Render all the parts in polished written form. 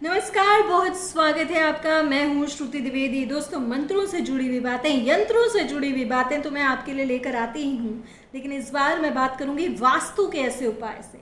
नमस्कार, बहुत स्वागत है आपका। मैं हूँ श्रुति द्विवेदी। दोस्तों, मंत्रों से जुड़ी हुई बातें, यंत्रों से जुड़ी हुई बातें तो मैं आपके लिए लेकर आती ही हूँ, लेकिन इस बार मैं बात करूँगी वास्तु के ऐसे उपाय से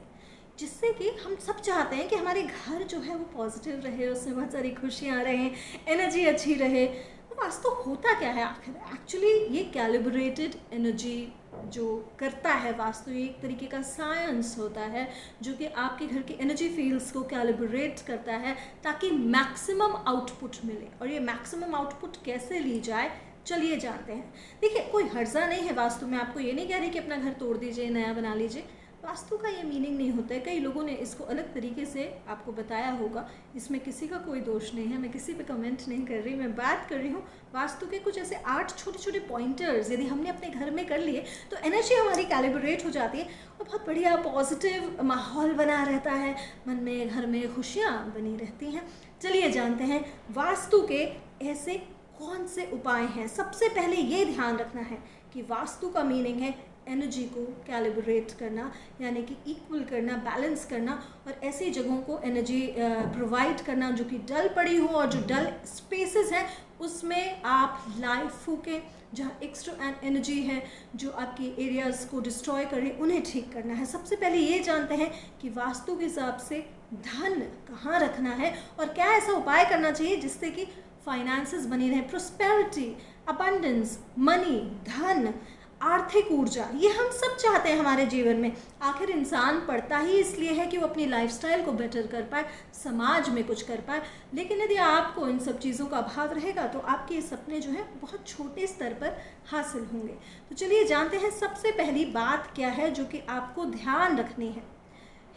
जिससे कि हम सब चाहते हैं कि हमारे घर जो है वो पॉजिटिव रहे, उसमें बहुत सारी खुशियाँ रहें, एनर्जी अच्छी रहे। तो वास्तु होता क्या है आखिर? एक्चुअली ये कैलिब्रेटेड एनर्जी जो करता है वास्तु, ये एक तरीके का साइंस होता है जो कि आपके घर के एनर्जी फील्ड्स को कैलिब्रेट करता है ताकि मैक्सिमम आउटपुट मिले। और ये मैक्सिमम आउटपुट कैसे ली जाए, चलिए जानते हैं। देखिए, कोई हर्जा नहीं है वास्तु में। आपको ये नहीं कह रही कि अपना घर तोड़ दीजिए, नया बना लीजिए। वास्तु का ये मीनिंग नहीं होता है। कई लोगों ने इसको अलग तरीके से आपको बताया होगा। इसमें किसी का कोई दोष नहीं है, मैं किसी पे कमेंट नहीं कर रही। मैं बात कर रही हूँ वास्तु के कुछ ऐसे 8 छोटे छोटे पॉइंटर्स यदि हमने अपने घर में कर लिए तो एनर्जी हमारी कैलिब्रेट हो जाती है और बहुत बढ़िया पॉजिटिव माहौल बना रहता है, मन में, घर में खुशियाँ बनी रहती हैं। चलिए जानते हैं वास्तु के ऐसे कौन से उपाय हैं। सबसे पहले ये ध्यान रखना है कि वास्तु का मीनिंग है एनर्जी को कैलिब्रेट करना, यानी कि इक्वल करना, बैलेंस करना और ऐसी जगहों को एनर्जी प्रोवाइड करना जो कि डल पड़ी हो, और जो डल स्पेसेस हैं उसमें आप लाइफ फूकें। जहाँ एक्स्ट्रा एनर्जी है जो आपकी एरियाज़ को डिस्ट्रॉय करे, उन्हें ठीक करना है। सबसे पहले ये जानते हैं कि वास्तु के हिसाब से धन कहाँ रखना है और क्या ऐसा उपाय करना चाहिए जिससे कि फाइनेंसेस बनी रहे, प्रोस्पेरिटी, अबंडेंस, मनी, धन, आर्थिक ऊर्जा। ये हम सब चाहते हैं हमारे जीवन में। आखिर इंसान पढ़ता ही इसलिए है कि वो अपनी लाइफस्टाइल को बेटर कर पाए, समाज में कुछ कर पाए। लेकिन यदि आपको इन सब चीज़ों का अभाव रहेगा तो आपके ये सपने जो हैं बहुत छोटे स्तर पर हासिल होंगे। तो चलिए जानते हैं सबसे पहली बात क्या है जो कि आपको ध्यान रखनी है।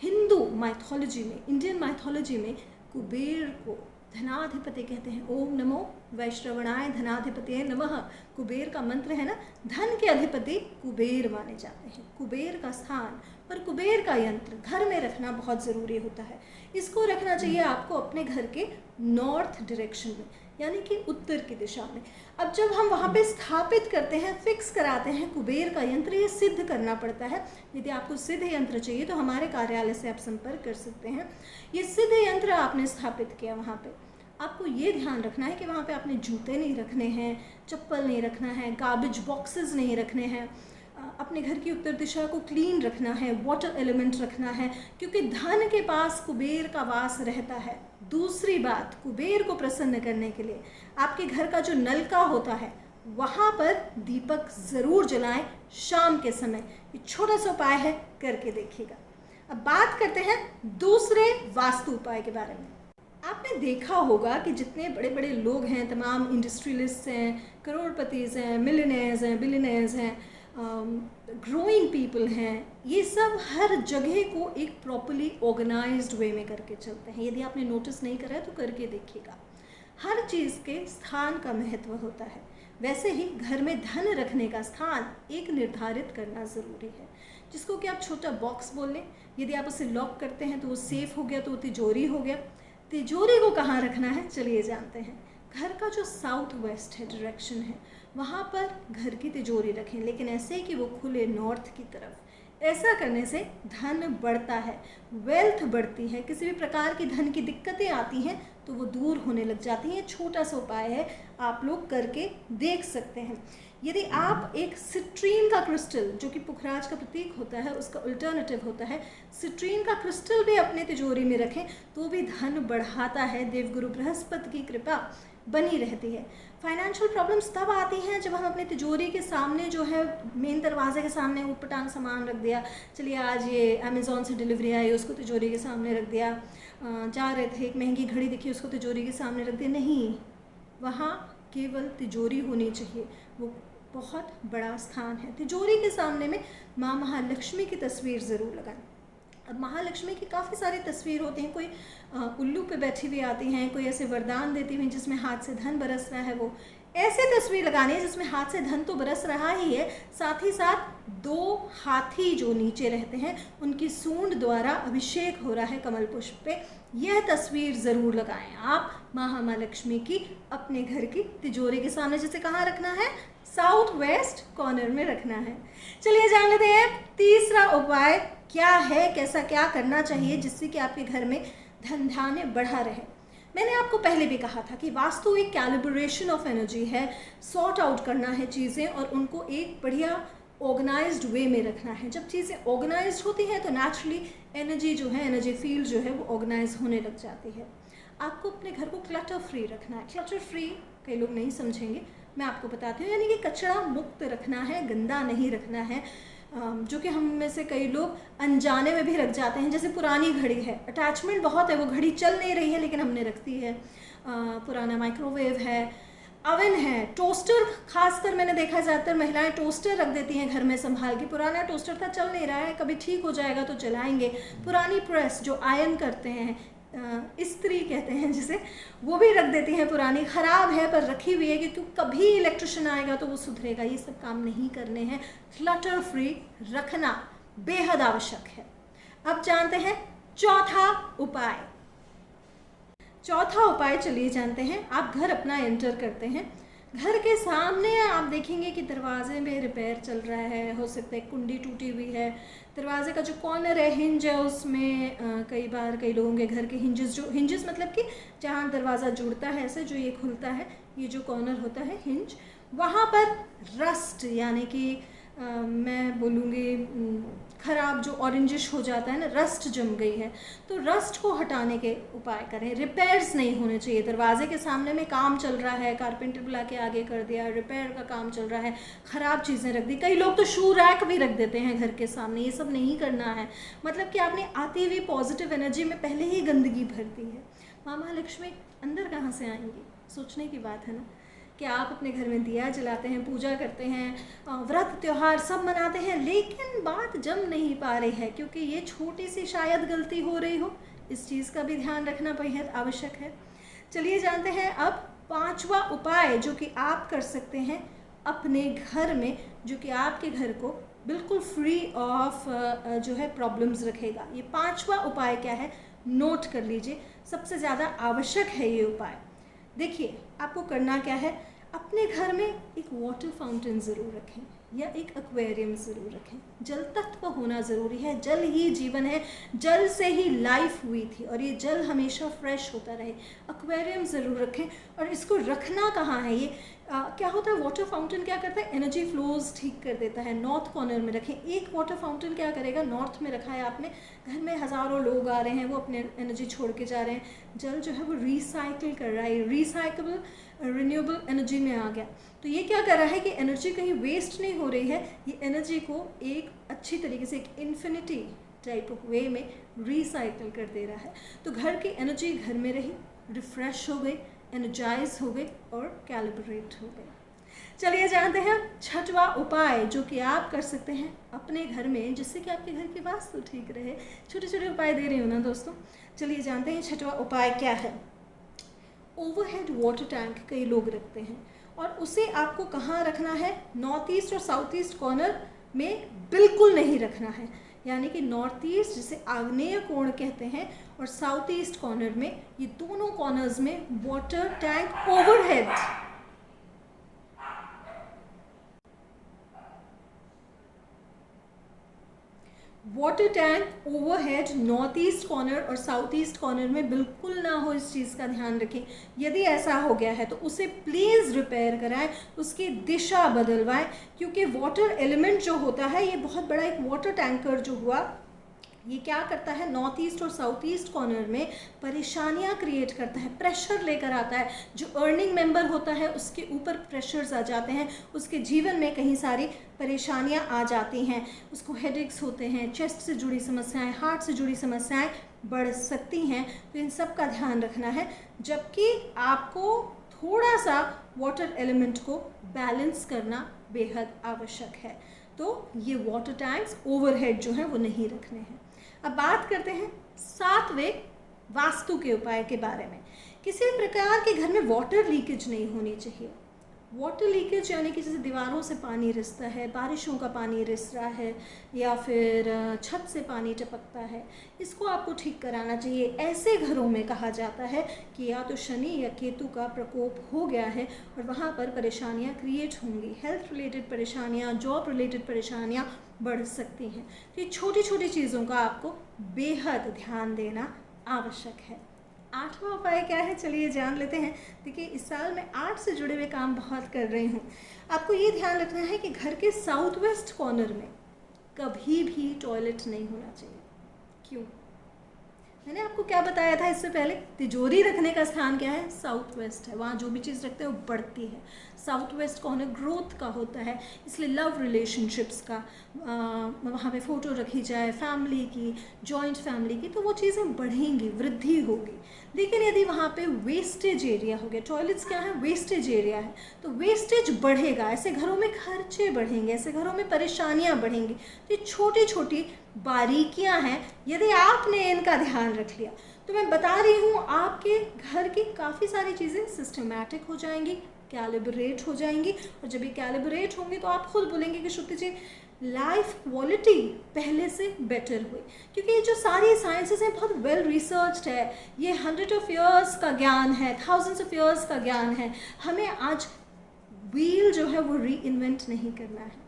हिंदू माइथोलॉजी में, इंडियन माइथोलॉजी में कुबेर को धनाधिपति कहते हैं। ओम नमो वैश्रवणाय धनाधिपति नमः। कुबेर का मंत्र है ना, धन के अधिपति कुबेर माने जाते हैं। कुबेर का स्थान और कुबेर का यंत्र घर में रखना बहुत ज़रूरी होता है। इसको रखना चाहिए आपको अपने घर के नॉर्थ डायरेक्शन में, यानी कि उत्तर की दिशा में। अब जब हम वहाँ पे स्थापित करते हैं, फिक्स कराते हैं कुबेर का यंत्र, ये सिद्ध करना पड़ता है। यदि आपको सिद्ध यंत्र चाहिए तो हमारे कार्यालय से आप संपर्क कर सकते हैं। ये सिद्ध यंत्र आपने स्थापित किया, वहाँ पे आपको ये ध्यान रखना है कि वहाँ पे आपने जूते नहीं रखने हैं, चप्पल नहीं रखना है, गार्बेज बॉक्सेस नहीं रखने हैं। अपने घर की उत्तर दिशा को क्लीन रखना है, वाटर एलिमेंट रखना है, क्योंकि धन के पास कुबेर का वास रहता है। दूसरी बात, कुबेर को प्रसन्न करने के लिए आपके घर का जो नलका होता है वहाँ पर दीपक ज़रूर जलाएं शाम के समय। ये छोटा सा उपाय है, करके देखिएगा। अब बात करते हैं दूसरे वास्तु उपाय के बारे में। आपने देखा होगा कि जितने बड़े बड़े लोग हैं, तमाम इंडस्ट्रियलिस्ट हैं, करोड़पतिज हैं, मिलियनेयर्स हैं, बिलियनेयर्स हैं, ग्रोइंग पीपल हैं, ये सब हर जगह को एक प्रॉपर्ली ऑर्गेनाइज्ड वे में करके चलते हैं। यदि आपने नोटिस नहीं करा है तो करके देखिएगा। हर चीज़ के स्थान का महत्व होता है। वैसे ही घर में धन रखने का स्थान एक निर्धारित करना ज़रूरी है, जिसको कि आप छोटा बॉक्स बोल लें। यदि आप उसे लॉक करते हैं तो वो सेफ हो गया, तो वो तिजोरी हो गया। तिजोरी को कहाँ रखना है, चलिए जानते हैं। घर का जो साउथ वेस्ट है डायरेक्शन है, वहाँ पर घर की तिजोरी रखें, लेकिन ऐसे कि वो खुले नॉर्थ की तरफ। ऐसा करने से धन बढ़ता है, वेल्थ बढ़ती है, किसी भी प्रकार की धन की दिक्कतें आती हैं तो वो दूर होने लग जाती हैं। छोटा सा उपाय है, आप लोग करके देख सकते हैं। यदि आप एक सिट्रीन का क्रिस्टल, जो कि पुखराज का प्रतीक होता है, उसका अल्टरनेटिव होता है, सिट्रीन का क्रिस्टल भी अपने तिजोरी में रखें तो भी धन बढ़ाता है। देवगुरु बृहस्पति की कृपा बनी रहती है। फाइनेंशियल प्रॉब्लम्स तब आती हैं जब हम अपने तिजोरी के सामने जो है, मेन दरवाजे के सामने ऊटपटांग सामान रख दिया। चलिए आज ये अमेज़ॉन से डिलीवरी आई, उसको तिजोरी के सामने रख दिया। जा रहे थे, एक महंगी घड़ी दिखी, उसको तिजोरी के सामने रख दिया। नहीं, वहाँ केवल तिजोरी होनी चाहिए, वो बहुत बड़ा स्थान है। तिजोरी के सामने में माँ महालक्ष्मी की तस्वीर ज़रूर लगाएं। अब महालक्ष्मी की काफ़ी सारी तस्वीर होती हैं, कोई उल्लू पे बैठी हुई आती हैं, कोई ऐसे वरदान देती हुई जिसमें हाथ से धन बरस रहा है। वो ऐसे तस्वीर लगानी है जिसमें हाथ से धन तो बरस रहा ही है, साथ ही साथ 2 हाथी जो नीचे रहते हैं उनकी सूंड द्वारा अभिषेक हो रहा है कमल पुष्प पे। यह तस्वीर ज़रूर लगाएं आप महालक्ष्मी की अपने घर की तिजोरी के सामने। जिसे कहाँ रखना है, साउथ वेस्ट कॉर्नर में रखना है। चलिए जान लेते हैं तीसरा उपाय क्या है, कैसा क्या करना चाहिए जिससे कि आपके घर में धन धान्य बढ़ा रहे। मैंने आपको पहले भी कहा था कि वास्तु एक कैलिब्रेशन ऑफ एनर्जी है, सॉर्ट आउट करना है चीज़ें और उनको एक बढ़िया ऑर्गेनाइज्ड वे में रखना है। जब चीज़ें ऑर्गेनाइज्ड होती हैं तो नेचुरली एनर्जी जो है, एनर्जी फील्ड जो है वो ऑर्गेनाइज होने लग जाती है। आपको अपने घर को क्लटर फ्री रखना है। क्लटर फ्री कई लोग नहीं समझेंगे, मैं आपको बताती हूँ, यानी कि कचरा मुक्त रखना है, गंदा नहीं रखना है। जो कि हम में से कई लोग अनजाने में भी रख जाते हैं। जैसे पुरानी घड़ी है, अटैचमेंट बहुत है, वो घड़ी चल नहीं रही है लेकिन हमने रख दी है। पुराना माइक्रोवेव है, अवन है, टोस्टर, खासकर मैंने देखा ज़्यादातर महिलाएं टोस्टर रख देती हैं घर में संभाल के। पुराना टोस्टर था, चल नहीं रहा है, कभी ठीक हो जाएगा तो चलाएंगे। पुरानी प्रेस जो आयरन करते हैं, इस्त्री कहते हैं जिसे, वो भी रख देती हैं पुरानी, ख़राब है पर रखी हुई है क्योंकि कभी इलेक्ट्रिशियन आएगा तो वो सुधरेगा। ये सब काम नहीं करने हैं, क्लटर फ्री रखना बेहद आवश्यक है। अब जानते हैं चौथा उपाय। चौथा उपाय चलिए जानते हैं। आप घर अपना एंटर करते हैं, घर के सामने आप देखेंगे कि दरवाजे में रिपेयर चल रहा है, हो सकता है कुंडी टूटी हुई है, दरवाजे का जो कॉर्नर है, हिंज है, उसमें कई बार कई लोगों के घर के हिंजेस मतलब कि जहाँ दरवाज़ा जुड़ता है ऐसे, जो ये खुलता है, ये जो कॉर्नर होता है हिंज, वहाँ पर रस्ट यानी कि मैं बोलूँगी ख़राब जो ऑरेंजिश हो जाता है ना, रस्ट जम गई है, तो रस्ट को हटाने के उपाय करें। रिपेयर्स नहीं होने चाहिए। दरवाजे के सामने में काम चल रहा है, कारपेंटर बुला के आगे कर दिया, रिपेयर का काम चल रहा है, ख़राब चीज़ें रख दी। कई लोग तो शू रैक भी रख देते हैं घर के सामने। ये सब नहीं करना है। मतलब कि आपने आती हुई पॉजिटिव एनर्जी में पहले ही गंदगी भर दी है। माँ महालक्ष्मी अंदर कहाँ से आएंगी, सोचने की बात है ना। कि आप अपने घर में दिया जलाते हैं, पूजा करते हैं, व्रत त्यौहार सब मनाते हैं, लेकिन बात जम नहीं पा रही है क्योंकि ये छोटी सी शायद गलती हो रही हो। इस चीज़ का भी ध्यान रखना बेहद आवश्यक है। चलिए जानते हैं अब पांचवा उपाय जो कि आप कर सकते हैं अपने घर में, जो कि आपके घर को बिल्कुल फ्री ऑफ जो है प्रॉब्लम्स रखेगा। ये पांचवा उपाय क्या है, नोट कर लीजिए, सबसे ज़्यादा आवश्यक है ये उपाय। देखिए आपको करना क्या है, अपने घर में एक वाटर फाउंटेन ज़रूर रखें या एक एक्वेरियम ज़रूर रखें। जल तत्व होना ज़रूरी है। जल ही जीवन है, जल से ही लाइफ हुई थी और ये जल हमेशा फ्रेश होता रहे। एक्वेरियम ज़रूर रखें। और इसको रखना कहाँ है, ये क्या होता है, वाटर फाउंटेन क्या करता है, एनर्जी फ्लोज ठीक कर देता है। नॉर्थ कॉर्नर में रखें। एक वाटर फाउंटेन क्या करेगा, नॉर्थ में रखा है आपने, घर में हज़ारों लोग आ रहे हैं, वो अपने एनर्जी छोड़ के जा रहे हैं, जल जो है वो रिसाइकिल कर रहा है, रिसाइकेबल रिन्यूएबल एनर्जी में आ गया। तो ये क्या कर रहा है कि एनर्जी कहीं वेस्ट नहीं हो रही है, ये एनर्जी को एक अच्छी तरीके से, एक इन्फिनिटी टाइप ऑफ वे में रिसाइकिल कर दे रहा है। तो घर की एनर्जी घर में रही, रिफ्रेश हो गई, एनर्जाइज हो गई और कैलिब्रेट हो गई। चलिए जानते हैं छठवां उपाय जो कि आप कर सकते हैं अपने घर में, जिससे कि आपके घर की वास्तु ठीक रहे। छोटे छोटे उपाय दे रही हूँ ना दोस्तों। चलिए जानते हैं छठवां उपाय क्या है। ओवरहेड वाटर टैंक कई लोग रखते हैं और उसे आपको कहाँ रखना है, नॉर्थ ईस्ट और साउथ ईस्ट कॉर्नर में बिल्कुल नहीं रखना है। यानी कि नॉर्थ ईस्ट जिसे आग्नेय कोण कहते हैं और साउथ ईस्ट कॉर्नर में, ये दोनों कॉर्नर्स में water tank overhead, water tank overhead north east corner और साउथ ईस्ट कॉर्नर में बिल्कुल ना हो। इस चीज़ का ध्यान रखें। यदि ऐसा हो गया है तो उसे प्लीज़ रिपेयर कराएं, उसकी दिशा बदलवाएं, क्योंकि वाटर एलिमेंट जो होता है, ये बहुत बड़ा एक वाटर टैंकर जो हुआ, ये क्या करता है, नॉर्थ ईस्ट और साउथ ईस्ट कॉर्नर में परेशानियां क्रिएट करता है, प्रेशर लेकर आता है। जो अर्निंग मेंबर होता है उसके ऊपर प्रेशर्स आ जाते हैं, उसके जीवन में कहीं सारी परेशानियां आ जाती हैं, उसको हेडेक्स होते हैं, चेस्ट से जुड़ी समस्याएं, हार्ट से जुड़ी समस्याएं बढ़ सकती हैं। तो इन सब का ध्यान रखना है, जबकि आपको थोड़ा सा वाटर एलिमेंट को बैलेंस करना बेहद आवश्यक है। तो ये वाटर टैंक्स ओवरहेड जो हैं वो नहीं रखने हैं। अब बात करते हैं सातवें वास्तु के उपाय के बारे में। किसी प्रकार के घर में वाटर लीकेज नहीं होनी चाहिए। वाटर लीकेज यानी कि जैसे दीवारों से पानी रिसता है, बारिशों का पानी रिस रहा है, या फिर छत से पानी टपकता है, इसको आपको ठीक कराना चाहिए। ऐसे घरों में कहा जाता है कि या तो शनि या केतु का प्रकोप हो गया है और वहाँ पर परेशानियाँ क्रिएट होंगी। हेल्थ रिलेटेड परेशानियाँ, जॉब रिलेटेड परेशानियाँ बढ़ सकती हैं। तो ये छोटी छोटी चीज़ों का आपको बेहद ध्यान देना आवश्यक है। आठवां उपाय क्या है, चलिए जान लेते हैं। देखिए, इस साल मैं आर्ट से जुड़े हुए काम बहुत कर रही हूँ। आपको ये ध्यान रखना है कि घर के साउथ वेस्ट कॉर्नर में कभी भी टॉयलेट नहीं होना चाहिए। क्यों? मैंने आपको क्या बताया था इससे पहले, तिजोरी रखने का स्थान क्या है, साउथ वेस्ट है। वहाँ जो भी चीज़ रखते हैं वो बढ़ती है। साउथ वेस्ट कॉर्नर ग्रोथ का होता है, इसलिए लव रिलेशनशिप्स का वहाँ पे फ़ोटो रखी जाए फैमिली की, जॉइंट फैमिली की, तो वो चीज़ें बढ़ेंगी, वृद्धि होगी। लेकिन यदि वहाँ पे वेस्टेज एरिया हो गया, टॉयलेट्स क्या है, वेस्टेज एरिया है, तो वेस्टेज बढ़ेगा, ऐसे घरों में खर्चे बढ़ेंगे, ऐसे घरों में परेशानियाँ बढ़ेंगी। तो ये छोटी छोटी बारीकियां हैं, यदि आपने इनका ध्यान रख लिया तो मैं बता रही हूँ आपके घर की काफ़ी सारी चीज़ें सिस्टमेटिक हो जाएंगी, कैलिब्रेट हो जाएंगी। और जब ये कैलिब्रेट होंगी तो आप खुद बोलेंगे कि श्रुति जी लाइफ क्वालिटी पहले से बेटर हुई। क्योंकि ये जो सारी साइंसेस हैं बहुत वेल रिसर्च्ड है, ये 100 ऑफ ईयर्स का ज्ञान है, थाउजेंड्स ऑफ ईयर्स का ज्ञान है। हमें आज व्हील जो है वो री इन्वेंट नहीं करना है।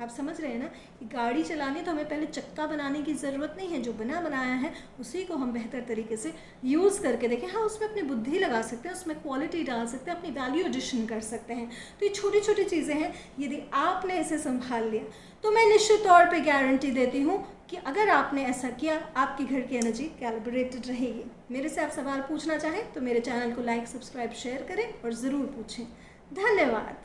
आप समझ रहे हैं ना कि गाड़ी चलानी तो हमें पहले चक्का बनाने की ज़रूरत नहीं है, जो बना बनाया है उसी को हम बेहतर तरीके से यूज़ करके देखें। हाँ, उसमें अपनी बुद्धि लगा सकते हैं, उसमें क्वालिटी डाल सकते हैं, अपनी वैल्यू एडिशन कर सकते हैं। तो ये छोटी छोटी चीज़ें हैं, यदि आपने इसे संभाल लिया तो मैं निश्चित तौर पर गारंटी देती हूँ कि अगर आपने ऐसा किया आपके घर की एनर्जी कैलिब्रेटेड रहेगी। मेरे से आप सवाल पूछना चाहें तो मेरे चैनल को लाइक, सब्सक्राइब, शेयर करें और ज़रूर पूछें। धन्यवाद।